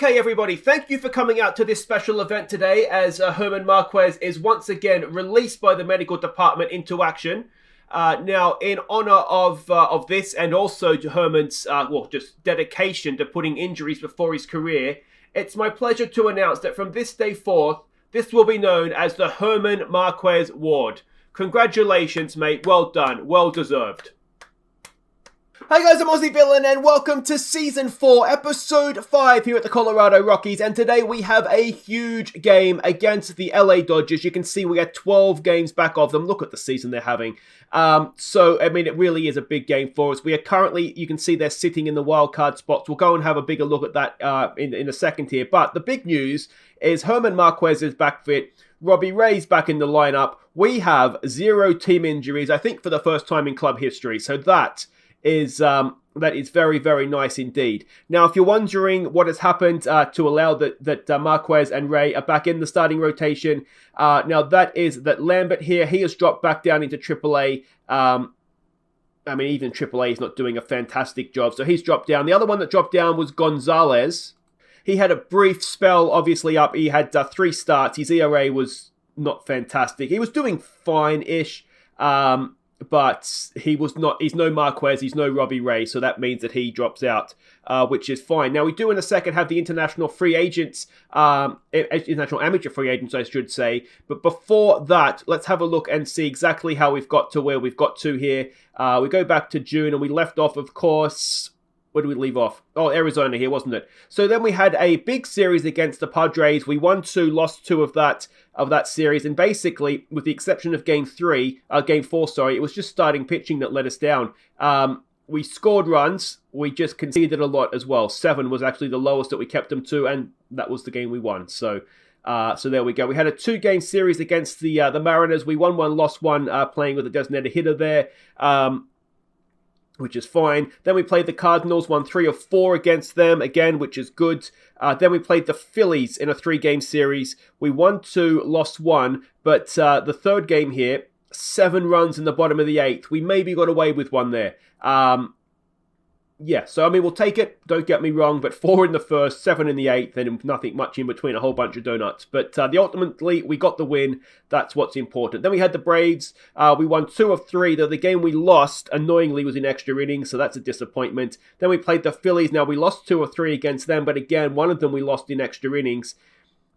Okay, everybody, thank you for coming out to this special event today as German Marquez is once again released by the medical department into action. Now, in honor of this and also to Herman's just dedication to putting injuries before his career, it's my pleasure to announce that from this day forth, this will be known as the German Marquez Ward. Congratulations, mate. Well done. Well deserved. Hi guys, I'm Aussie Villain and welcome to Season 4, Episode 5 here at the Colorado Rockies. And today we have a huge game against the LA Dodgers. You can see we got 12 games back of them. Look at the season they're having. It really is a big game for us. We are currently, you can see they're sitting in the wild card spots. We'll go and have a bigger look at that in a second here. But the big news is German Marquez is back fit. Robbie Ray's back in the lineup. We have 0 team injuries, I think for the first time in club history. So that is very, very nice indeed. Now, if you're wondering what has happened to allow that Marquez and Ray are back in the starting rotation, now that is that Lambert here, he has dropped back down into AAA. Even AAA is not doing a fantastic job, so he's dropped down. The other one that dropped down was Gonzalez. He had a brief spell, obviously, up. He had 3 starts. His ERA was not fantastic. He was doing fine-ish. But he's no Marquez, he's no Robbie Ray, so that means that he drops out, which is fine. Now, we do in a second have the international free agents, international amateur free agents, I should say. But before that, let's have a look and see exactly how we've got to where we've got to here. We go back to June, and we left off, of course. Where did we leave off? Oh, Arizona here, wasn't it? So then we had a big series against the Padres. We won 2, lost 2 of that series. And basically, with the exception of Game 4, it was just starting pitching that let us down. We scored runs. We just conceded a lot as well. 7 was actually the lowest that we kept them to, and that was the game we won. So there we go. We had a 2-game series against the Mariners. We won 1, lost 1, playing with a designated hitter there. Which is fine. Then we played the Cardinals, won 3 of 4 against them, again, which is good. Then we played the Phillies in a 3-game series. We won 2, lost 1, but the third game here, 7 runs in the bottom of the 8th. We maybe got away with 1 there. We'll take it, don't get me wrong, but 4 in the first, 7 in the 8th, and nothing much in between, a whole bunch of donuts. But ultimately, we got the win. That's what's important. Then we had the Braves. We won 2 of 3, though the game we lost, annoyingly, was in extra innings, so that's a disappointment. Then we played the Phillies. Now, we lost 2 of 3 against them, but again, one of them we lost in extra innings.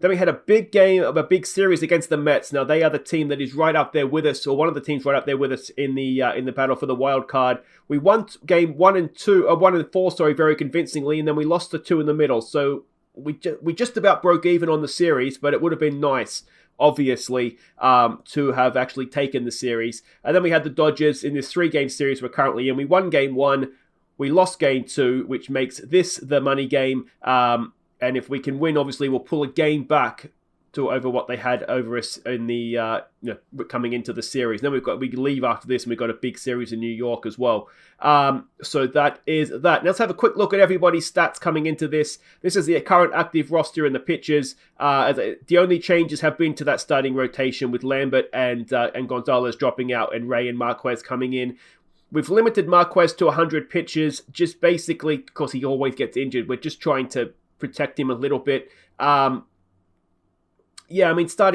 Then we had a big game, a big series against the Mets. Now, they are the team that is right up there with us, or one of the teams right up there with us in the battle for the wild card. We won game 1 and 4, very convincingly, and then we lost the 2 in the middle. So we just about broke even on the series, but it would have been nice, obviously, to have actually taken the series. And then we had the Dodgers in this 3-game series we're currently in. We won game 1, we lost game 2, which makes this the money game. And if we can win, obviously, we'll pull a game back to over what they had over us in the coming into the series. Then we leave after this, and we've got a big series in New York as well. So that is that. Now let's have a quick look at everybody's stats coming into this. This is the current active roster and the pitchers. The only changes have been to that starting rotation with Lambert and Gonzalez dropping out, and Ray and Marquez coming in. We've limited Marquez to 100 pitches, just basically because he always gets injured. We're just trying to protect him a little bit. Starting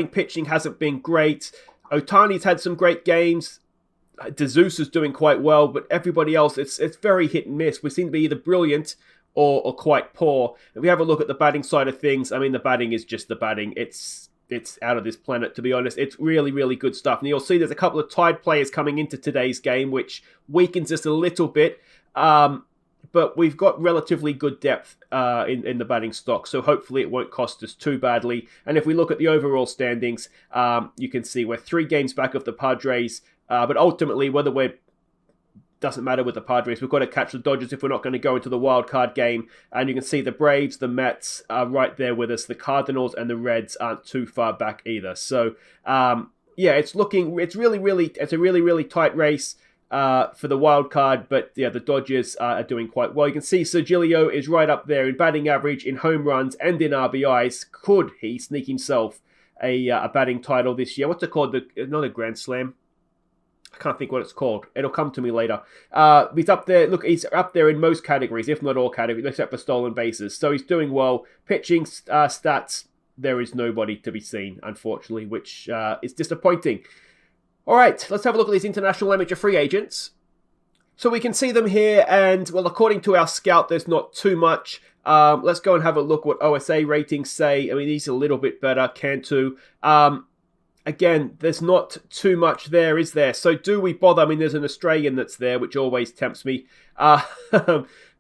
pitching hasn't been great. Ohtani's had some great games. DeZeus is doing quite well, but everybody else, it's very hit and miss. We seem to be either brilliant or quite poor. If we have a look at the batting side of things, the batting is just the batting. It's out of this planet, to be honest. It's really, really good stuff. And you'll see there's a couple of tied players coming into today's game, which weakens us a little bit. But we've got relatively good depth in the batting stock, so hopefully it won't cost us too badly. And if we look at the overall standings, you can see we're 3 games back of the Padres, but ultimately, doesn't matter with the Padres. We've got to catch the Dodgers if we're not going to go into the wild card game. And you can see the Braves, the Mets are right there with us. The Cardinals and the Reds aren't too far back either. So, it's a really, really tight race for the wild card, but the Dodgers are doing quite well. You can see Sergilio is right up there in batting average, in home runs, and in RBIs. Could he sneak himself a batting title this year? What's it called? Not a Grand Slam. I can't think what it's called. It'll come to me later. He's up there. Look, he's up there in most categories, if not all categories, except for stolen bases. So he's doing well. Pitching stats, there is nobody to be seen, unfortunately, which is disappointing. All right, let's have a look at these international amateur free agents. So we can see them here, and, well, according to our scout, there's not too much. Let's go and have a look what OSA ratings say. I mean, he's a little bit better. Cantu. Again, there's not too much there, is there? So do we bother? I mean, there's an Australian that's there, which always tempts me.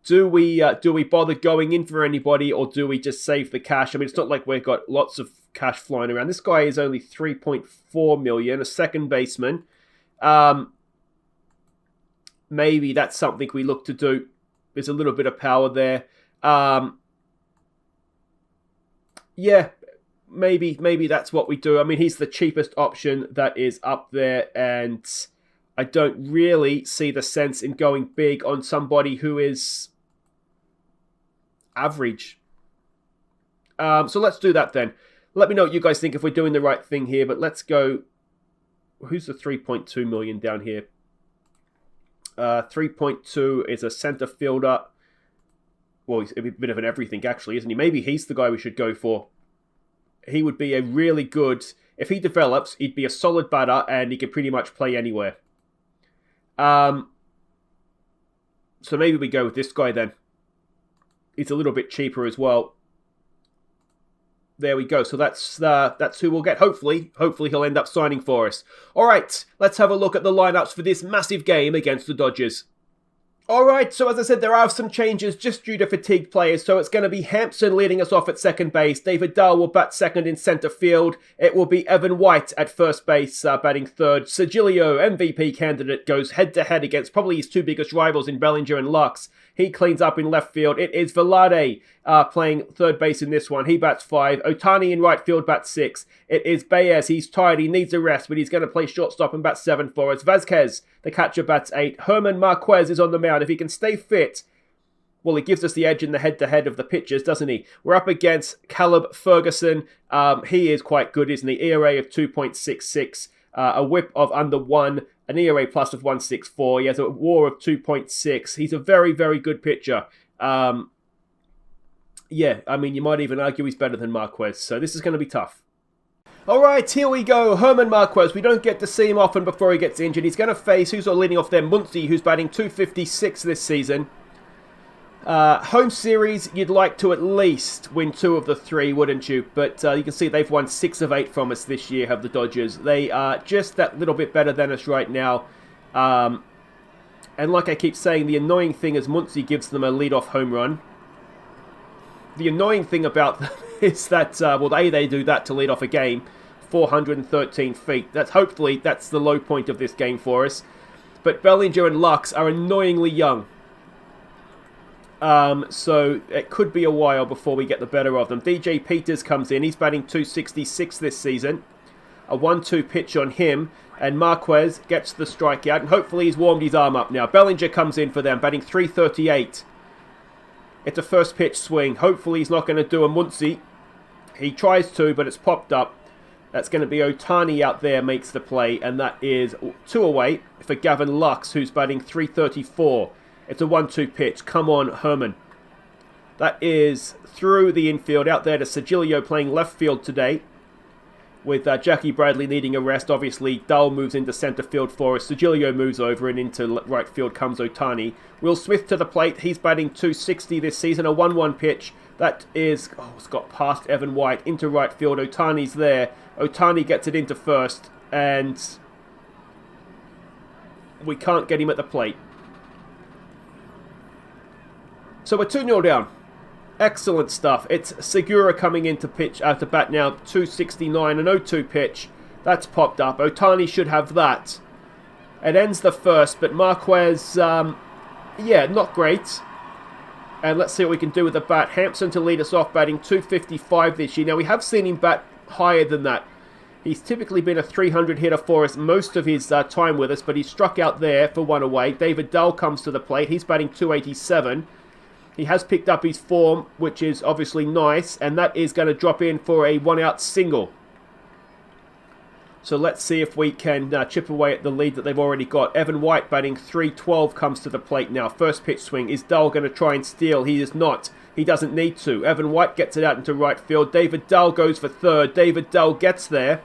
Do we bother going in for anybody, or do we just save the cash? I mean, it's not like we've got lots of cash flying around. This guy is only 3.4 million, a second baseman. Maybe that's something we look to do. There's a little bit of power there. Yeah. Maybe that's what we do. I mean, he's the cheapest option that is up there, and I don't really see the sense in going big on somebody who is average. So let's do that then. Let me know what you guys think if we're doing the right thing here, but let's go. Who's the 3.2 million down here? 3.2 is a center fielder. Well, he's a bit of an everything, actually, isn't he? Maybe he's the guy we should go for. He would be a really good... If he develops, he'd be a solid batter, and he could pretty much play anywhere. So maybe we go with this guy then. He's a little bit cheaper as well. There we go. So that's who we'll get. Hopefully he'll end up signing for us. All right, let's have a look at the lineups for this massive game against the Dodgers. Alright, so as I said, there are some changes just due to fatigued players, so it's going to be Hampson leading us off at second base. David Dahl will bat second in center field. It will be Evan White at first base, batting third. Sergilio, MVP candidate, goes head-to-head against probably his two biggest rivals in Bellinger and Lux. He cleans up in left field. It is Velarde playing third base in this one. He bats 5. Ohtani in right field bats 6. It is Baez. He's tired. He needs a rest, but he's going to play shortstop and bat 7 for us. Vazquez, the catcher, bats 8. German Marquez is on the mound. If he can stay fit, well, he gives us the edge in the head-to-head of the pitchers, doesn't he? We're up against Caleb Ferguson. He is quite good, isn't he? ERA of 2.66, a whip of under 1, an ERA plus of 1.64. He has a WAR of 2.6. He's a very, very good pitcher. Yeah, I mean, you might even argue he's better than Marquez, so this is going to be tough. Alright, here we go. German Marquez. We don't get to see him often before he gets injured. He's going to face, who's leading off there? Muncy, who's batting 256 this season. Home series, you'd like to at least win 2 of the 3, wouldn't you? But you can see they've won 6 of 8 from us this year, have the Dodgers. They are just that little bit better than us right now. And like I keep saying, the annoying thing is Muncy gives them a leadoff home run. The annoying thing about them is that, well, they do that to lead off a game. 413 feet. Hopefully that's the low point of this game for us. But Bellinger and Lux are annoyingly young. So it could be a while before we get the better of them. DJ Peters comes in. He's batting 266 this season. A 1-2 pitch on him. And Marquez gets the strikeout. And hopefully he's warmed his arm up now. Bellinger comes in for them, batting 338. It's a first pitch swing. Hopefully he's not going to do a Muncy. He tries to, but it's popped up. That's going to be Ohtani out there makes the play, and that is 2 away for Gavin Lux, who's batting 334. It's a 1-2 pitch. Come on, Herman. That is through the infield out there to Sergilio playing left field today, with Jackie Bradley needing a rest. Obviously, Dahl moves into center field for us. Sergilio moves over, and into right field comes Ohtani. Will Smith to the plate. He's batting 260 this season. A 1-1 pitch. That is, it's got past Evan White into right field. Ohtani's there. Ohtani gets it into first, and we can't get him at the plate. So we're 2-0 down. Excellent stuff. It's Segura coming in to pitch to bat now. 269, an 0-2 pitch. That's popped up. Ohtani should have that. It ends the first, but Marquez, yeah, not great. And let's see what we can do with the bat. Hampson to lead us off, batting 255 this year. Now, we have seen him bat higher than that. He's typically been a 300 hitter for us most of his time with us, but he struck out there for 1 away. David Dahl comes to the plate. He's batting 287. He has picked up his form, which is obviously nice, and that is going to drop in for a 1-out single. So let's see if we can chip away at the lead that they've already got. Evan White batting 3-12 comes to the plate now. First pitch swing. Is Dahl going to try and steal? He is not. He doesn't need to. Evan White gets it out into right field. David Dahl goes for third. David Dahl gets there.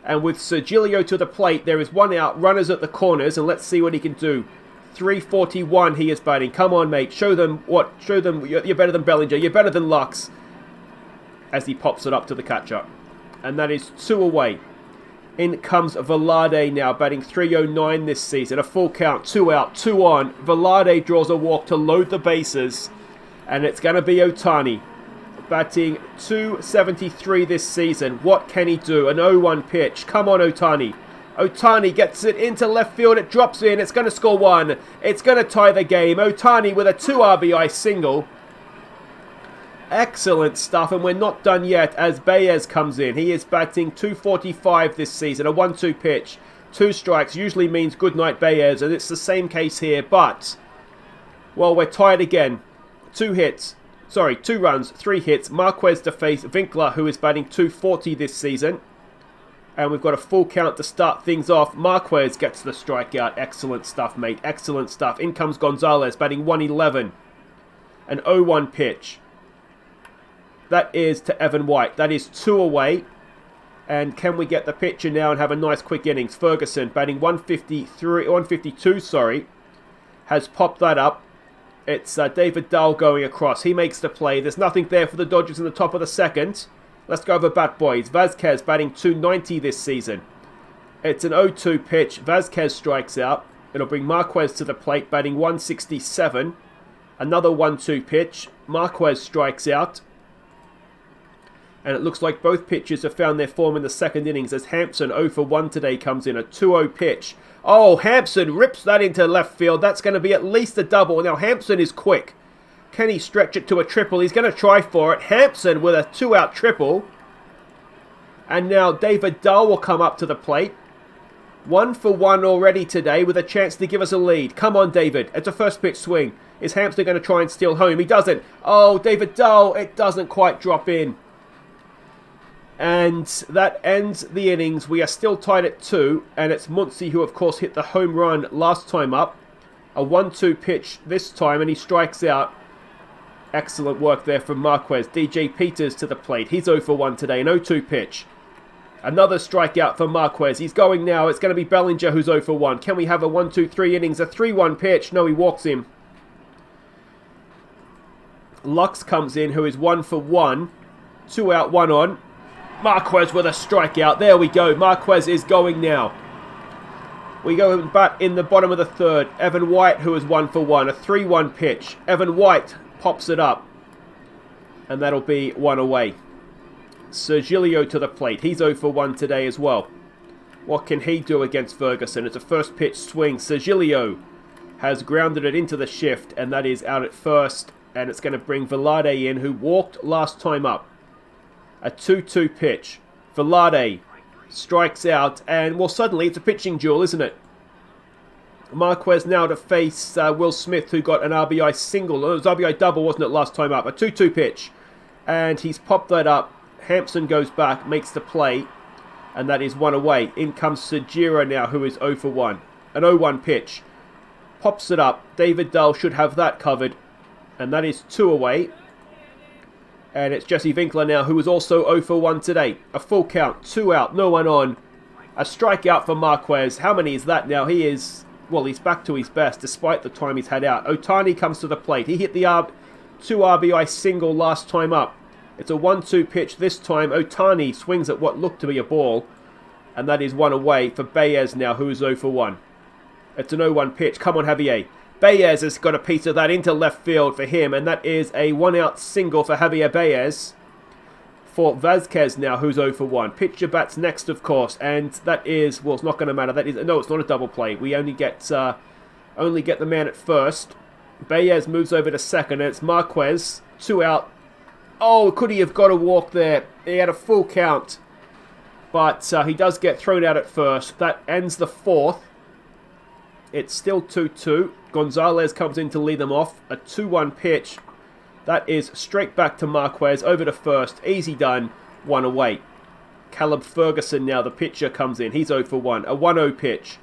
And with Sergilio to the plate, there is one out. Runners at the corners, and let's see what he can do. 341 he is batting. Come on, mate. Show them what. Show them you're better than Bellinger. You're better than Lux. As he pops it up to the catcher. And that is 2 away. In comes Velarde now, batting 309 this season. A full count, 2 out, 2 on. Velarde draws a walk to load the bases. And it's going to be Ohtani. Batting 273 this season. What can he do? An 0-1 pitch. Come on, Ohtani. Ohtani gets it into left field. It drops in. It's going to score 1. It's going to tie the game. Ohtani with a 2 RBI single. Excellent stuff, and we're not done yet as Baez comes in. He is batting 245 this season, a 1-2 pitch. 2 strikes usually means good night Baez, and it's the same case here, but, well, we're tied again. 2 runs, 3 hits. Marquez to face Winkler, who is batting 240 this season. And we've got a full count to start things off. Marquez gets the strikeout. Excellent stuff, mate. Excellent stuff. In comes Gonzalez, batting 111. An 0-1 pitch. That is to Evan White. That is 2 away. And can we get the pitcher now and have a nice quick innings? Ferguson, batting 152, has popped that up. It's David Dahl going across. He makes the play. There's nothing there for the Dodgers in the top of the second. Let's go over bat boys. Vazquez batting 290 this season. It's an 0-2 pitch. Vazquez strikes out. It'll bring Marquez to the plate, batting 167. Another 1-2 pitch. Marquez strikes out. And it looks like both pitchers have found their form in the second innings as Hampson 0 for 1 today comes in. A 2-0 pitch. Oh, Hampson rips that into left field. That's going to be at least a double. Now, Hampson is quick. Can he stretch it to a triple? He's going to try for it. Hampson with a 2-out triple. And now David Dahl will come up to the plate. 1 for 1 already today with a chance to give us a lead. Come on, David. It's a first pitch swing. Is Hampson going to try and steal home? He doesn't. Oh, David Dahl. It doesn't quite drop in. And that ends the innings. We are still tied at 2. And it's Muncy who, of course, hit the home run last time up. A 1-2 pitch this time, and he strikes out. Excellent work there from Marquez. DJ Peters to the plate. He's 0 for 1 today. An 0-2 pitch. Another strikeout for Marquez. He's going now. It's going to be Bellinger who's 0 for 1. Can we have a 1-2-3 innings? A 3-1 pitch. No, he walks him. Lux comes in, who is 1 for 1. 2 out, 1 on. Marquez with a strikeout. There we go. Marquez is going now. We go and bat in the bottom of the third. Evan White, who is 1 for 1. A 3-1 pitch. Evan White pops it up. And that'll be 1 away. Sergilio to the plate. He's 0 for 1 today as well. What can he do against Ferguson? It's a first pitch swing. Sergilio has grounded it into the shift. And that is out at first. And it's going to bring Velarde in, who walked last time up. A 2-2 pitch. Velarde strikes out. And, well, suddenly it's a pitching duel, isn't it? Marquez now to face Will Smith, who got an RBI single. It was RBI double, wasn't it, last time up? A 2-2 pitch. And he's popped that up. Hampson goes back, makes the play. And that is 1 away. In comes Segura now, who is 0 for 1. An 0-1 pitch. Pops it up. David Dahl should have that covered. And that is 2 away. And it's Jesse Winkler now, who is also 0 for 1 today. A full count, 2 out, no one on. A strikeout for Marquez. How many is that now? He is, well, he's back to his best despite the time he's had out. Ohtani comes to the plate. He hit the 2 RBI single last time up. It's a 1-2 pitch this time. Ohtani swings at what looked to be a ball. And that is 1 away for Baez now, who is 0 for 1. It's an 0-1 pitch. Come on, Javier. Baez has got a piece of that into left field for him, and that is a 1-out single for Javier Baez. For Vazquez now, who's 0 for 1. Pitcher bats next, of course, and that is, well, it's not going to matter. That is, no, it's not a double play. We only get the man at first. Baez moves over to second, and it's Marquez, 2 out. Oh, could he have got a walk there? He had a full count, but he does get thrown out at first. That ends the fourth. It's still 2-2. Gonzalez comes in to lead them off. A 2-1 pitch. That is straight back to Marquez. Over to first. Easy done. 1 away. Caleb Ferguson now, the pitcher, comes in. He's 0 for 1. A 1-0 pitch.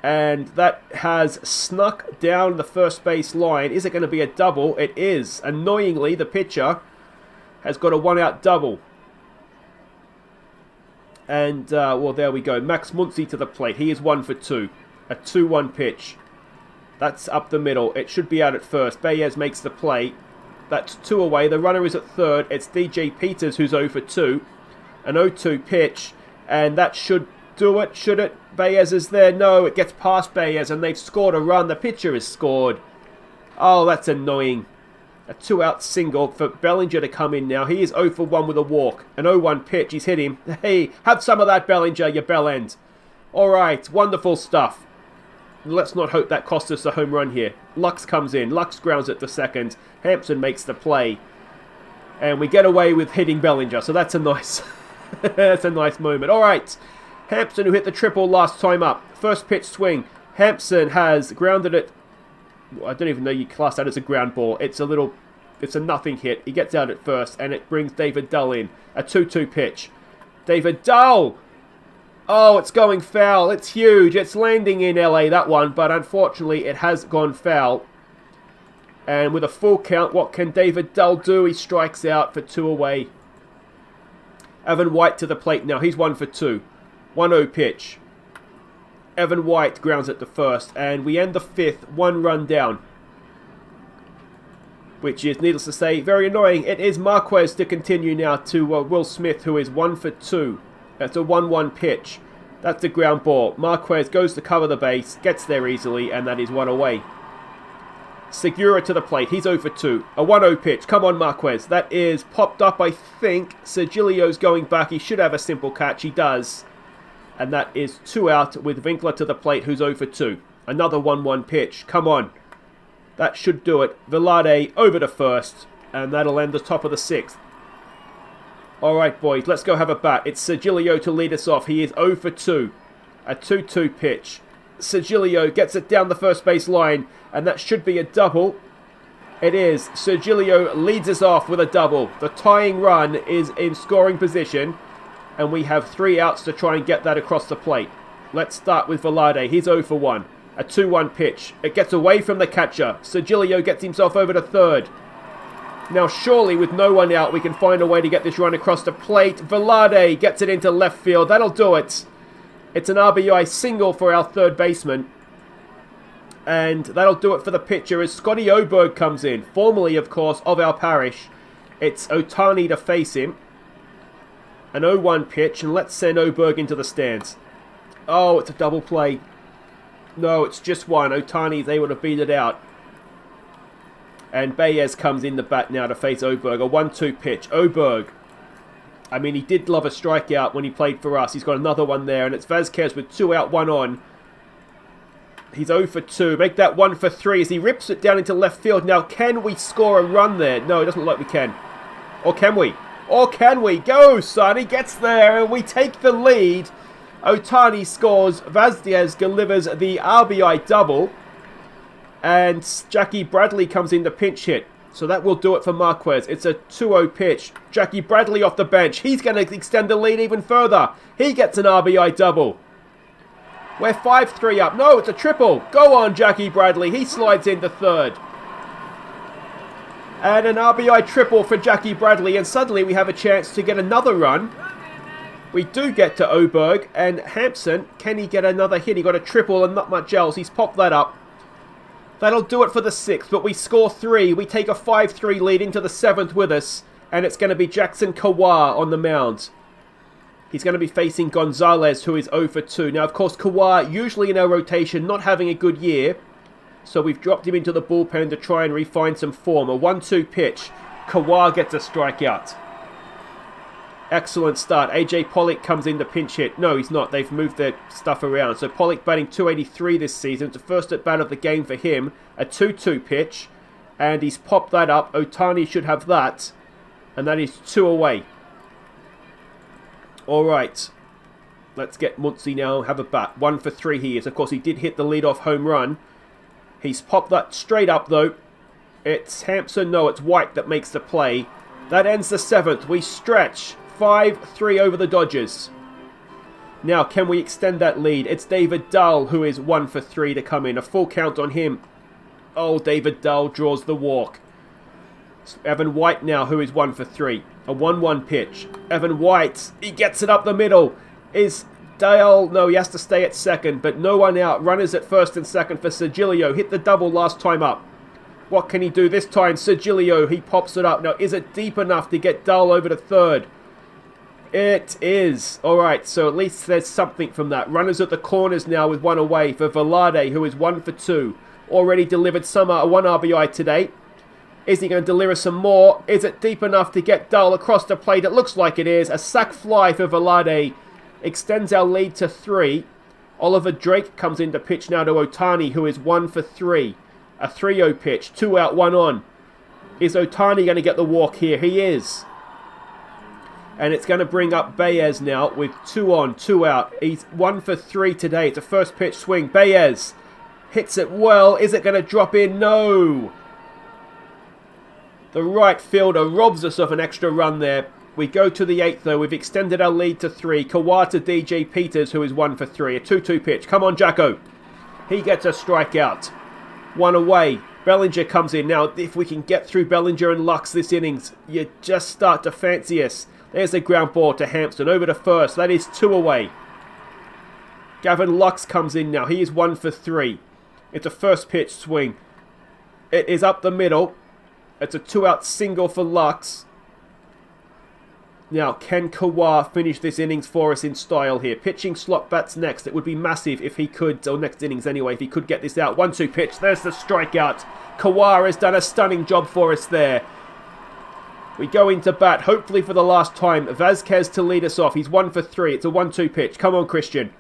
And that has snuck down the first base line. Is it going to be a double? It is. Annoyingly, the pitcher has got a 1-out double. And, well, there we go. Max Muncy to the plate. He is 1 for 2. A 2-1 pitch. That's up the middle. It should be out at first. Baez makes the play. That's 2 away. The runner is at third. It's DJ Peters who's 0 for 2. An 0-2 pitch. And that should do it. Should it? Baez is there. No, it gets past Baez and they've scored a run. The pitcher has scored. Oh, that's annoying. A 2-out single for Bellinger to come in now. He is 0 for 1 with a walk. An 0-1 pitch. He's hit him. Hey, have some of that, Bellinger, you bell end. All right, wonderful stuff. Let's not hope that costs us a home run here. Lux comes in. Lux grounds it to second. Hampson makes the play. And we get away with hitting Bellinger. So that's a nice, that's a nice moment. All right. Hampson, who hit the triple last time up. First pitch swing. Hampson has grounded it. I don't even know you class that as a ground ball. It's a nothing hit. He gets out at first, and it brings David Dull in. A 2-2 pitch. David Dull! Oh, it's going foul. It's huge. It's landing in LA, that one, but unfortunately it has gone foul. And with a full count, what can David Dull do? He strikes out for 2 away. Evan White to the plate now. He's 1 for 2. 1-0 pitch. Evan White grounds it to first, and we end the 5th 1 run down. Which is, needless to say, very annoying. It is Marquez to continue now to Will Smith, who is 1 for 2. That's a 1-1 pitch. That's a ground ball. Marquez goes to cover the base, gets there easily, and that is 1 away. Segura to the plate. He's 0 for 2. A 1-0 pitch. Come on, Marquez. That is popped up, I think. Sergilio's going back. He should have a simple catch. He does. And that is 2 out with Winkler to the plate, who's 0 for 2. Another 1-1 pitch. Come on. That should do it. Velarde over to first. And that'll end the top of the 6th. Alright, boys. Let's go have a bat. It's Sergilio to lead us off. He is 0 for 2. A 2-2 pitch. Sergilio gets it down the first base line. And that should be a double. It is. Sergilio leads us off with a double. The tying run is in scoring position. And we have 3 outs to try and get that across the plate. Let's start with Velarde. He's 0 for 1. A 2-1 pitch. It gets away from the catcher. Sergilio gets himself over to third. Now surely with no one out we can find a way to get this run across the plate. Velarde gets it into left field. That'll do it. It's an RBI single for our third baseman. And that'll do it for the pitcher as Scotty Oberg comes in. Formerly, of course, of our parish. It's Ohtani to face him. An 0-1 pitch, and let's send Oberg into the stands. Oh, it's a double play. No, it's just one. Ohtani's able to beat it out. And Baez comes in the bat now to face Oberg. A 1-2 pitch. Oberg. I mean, he did love a strikeout when he played for us. He's got another one there, and it's Vazquez with 2 out, 1 on. He's 0 for 2. Make that 1 for 3 as he rips it down into left field. Now, can we score a run there? No, it doesn't look like we can. Or can we? Or can we? Go, son. He gets there and we take the lead. Ohtani scores. Vazquez delivers the RBI double. And Jackie Bradley comes in to pinch hit. So that will do it for Marquez. It's a 2-0 pitch. Jackie Bradley off the bench. He's going to extend the lead even further. He gets an RBI double. We're 5-3 up. No, it's a triple. Go on, Jackie Bradley. He slides into third. And an RBI triple for Jackie Bradley. And suddenly we have a chance to get another run. We do get to Oberg. And Hampson, can he get another hit? He got a triple and not much else. He's popped that up. That'll do it for the 6th. But we score 3. We take a 5-3 lead into the 7th with us. And it's going to be Jackson Kawhi on the mound. He's going to be facing Gonzalez, who is 0 for 2. Now, of course, Kawhi, usually in our rotation, not having a good year. So we've dropped him into the bullpen to try and refine some form. A 1-2 pitch. Kawhi gets a strikeout. Excellent start. AJ Pollock comes in to pinch hit. No, he's not. They've moved their stuff around. So Pollock batting 283 this season. It's the first at bat of the game for him. A 2-2 pitch. And he's popped that up. Ohtani should have that. And that is 2 away. Alright. Let's get Muncy now. Have a bat. 1 for 3 he is. Of course, he did hit the leadoff home run. He's popped that straight up, though. It's Hampson. No, it's White that makes the play. That ends the 7th. We stretch 5-3 over the Dodgers. Now, can we extend that lead? It's David Dahl who is 1 for 3 to come in. A full count on him. Oh, David Dahl draws the walk. Evan White now, who is 1 for 3. A 1-1 pitch. Evan White, he gets it up the middle. Is Dahl? No, he has to stay at second, but no one out. Runners at first and second for Sergilio. Hit the double last time up. What can he do this time? Sergilio, he pops it up. Now, is it deep enough to get Dahl over to third? It is. Alright, so at least there's something from that. Runners at the corners now with one away for Velarde, who is 1 for 2. Already delivered a 1 RBI today. Is he going to deliver some more? Is it deep enough to get Dahl across the plate? It looks like it is. A sac fly for Velarde extends our lead to 3. Oliver Drake comes in to pitch now to Ohtani, who is 1 for 3. A 3-0 pitch. 2 out, 1 on. Is Ohtani going to get the walk here? He is. And it's going to bring up Baez now with 2 on, 2 out. He's 1 for 3 today. It's a first pitch swing. Baez hits it well. Is it going to drop in? No. The right fielder robs us of an extra run there. We go to the 8th, though. We've extended our lead to 3. Kawhi to DJ Peters, who is 1 for 3. A 2-2 pitch. Come on, Jacko. He gets a strikeout. 1 away. Bellinger comes in. Now, if we can get through Bellinger and Lux this innings, you just start to fancy us. There's a ground ball to Hampson. Over to first. That is 2 away. Gavin Lux comes in now. He is 1 for 3. It's a first pitch swing. It is up the middle. It's a 2-out single for Lux. Now, can Kawhi finish this innings for us in style here? Pitching slot bats next. It would be massive if he could, or next innings anyway, if he could get this out. 1-2 pitch. There's the strikeout. Kawhi has done a stunning job for us there. We go into bat, hopefully for the last time. Vazquez to lead us off. He's 1 for 3. It's a 1-2 pitch. Come on, Christian.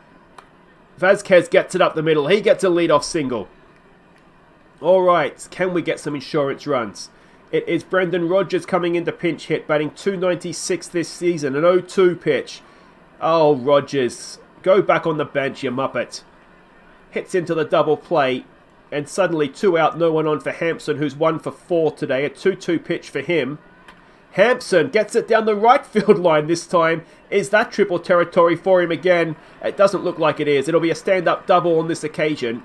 Vazquez gets it up the middle. He gets a lead-off single. All right, can we get some insurance runs? It is Brendan Rodgers coming into pinch hit, batting .296 this season. An 0-2 pitch. Oh, Rodgers, go back on the bench, you muppet. Hits into the double play. And suddenly 2 out, no one on for Hampson, who's 1 for 4 today. A 2-2 pitch for him. Hampson gets it down the right field line this time. Is that triple territory for him again? It doesn't look like it is. It'll be a stand-up double on this occasion.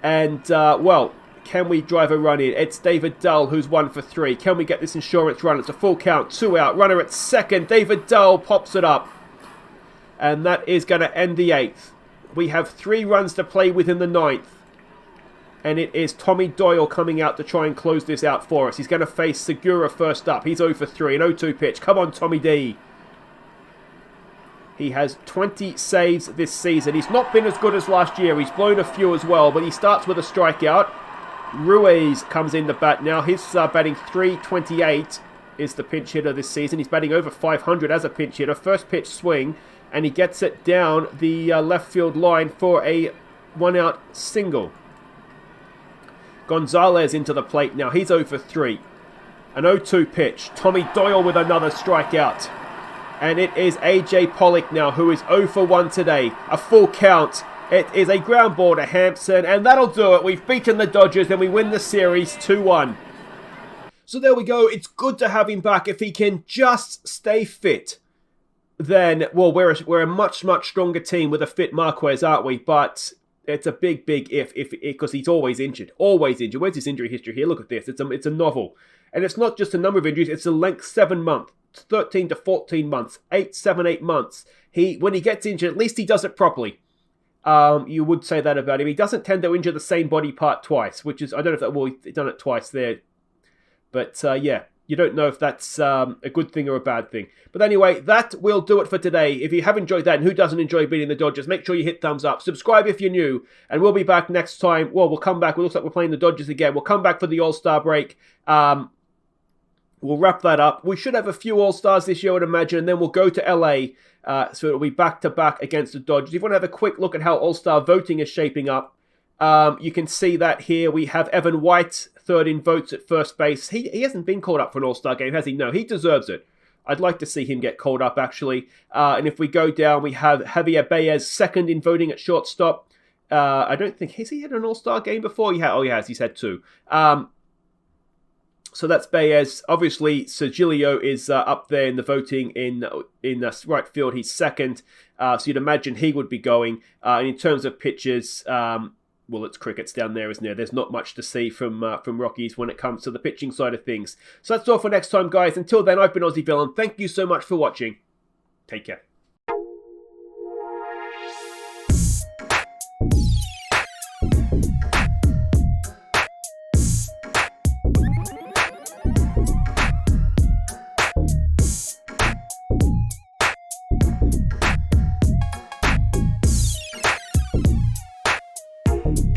And, well, can we drive a run in? It's David Dahl who's 1 for 3. Can we get this insurance run? It's a full count, 2 out. Runner at second. David Dahl pops it up. And that is going to end the 8th. We have 3 runs to play with in the 9th. And it is Tommy Doyle coming out to try and close this out for us. He's going to face Segura first up. He's 0 for 3. An 0-2 pitch. Come on, Tommy D. He has 20 saves this season. He's not been as good as last year. He's blown a few as well, but he starts with a strikeout. Ruiz comes in the bat now. He's batting .328 is the pinch hitter this season. He's batting over .500 as a pinch hitter. First pitch swing, and he gets it down the left field line for a 1-out single. Gonzalez into the plate now. He's 0 for 3. An 0-2 pitch. Tommy Doyle with another strikeout. And it is AJ Pollock now, who is 0 for 1 today. A full count. It is a ground ball to Hampson, and that'll do it. We've beaten the Dodgers, and we win the series 2-1. So there we go. It's good to have him back. If he can just stay fit, then, well, we're a much, much stronger team with a fit Marquez, aren't we? But it's a big, big if because he's always injured. Always injured. Where's his injury history here? Look at this. It's a novel. And it's not just a number of injuries. It's a length 7 months, 13 to 14 months, 8 months. When he gets injured, at least he does it properly. You would say that about him. He doesn't tend to injure the same body part twice, which is, I don't know if that, well, he's done it twice there. But yeah, you don't know if that's a good thing or a bad thing. But anyway, that will do it for today. If you have enjoyed that, and who doesn't enjoy beating the Dodgers, make sure you hit thumbs up. Subscribe if you're new, and we'll be back next time. Well, we'll come back. It looks like we're playing the Dodgers again. We'll come back for the All-Star break. We'll wrap that up. We should have a few All-Stars this year, I would imagine, and then we'll go to LA. So it'll be back-to-back against the Dodgers. If you want to have a quick look at how All-Star voting is shaping up, you can see that here. We have Evan White, third in votes at first base. He hasn't been called up for an All-Star game, has he? No, he deserves it. I'd like to see him get called up, actually. And if we go down, we have Javier Baez, second in voting at shortstop. I don't think... Has he had an All-Star game before? Oh, he has. He's had 2. So that's Baez. Obviously, Sergilio is up there in the voting in right field. He's second. So you'd imagine he would be going. And in terms of pitches, well, it's cricket's down there, isn't there? There's not much to see from Rockies when it comes to the pitching side of things. So that's all for next time, guys. Until then, I've been Aussie Villain. Thank you so much for watching. Take care.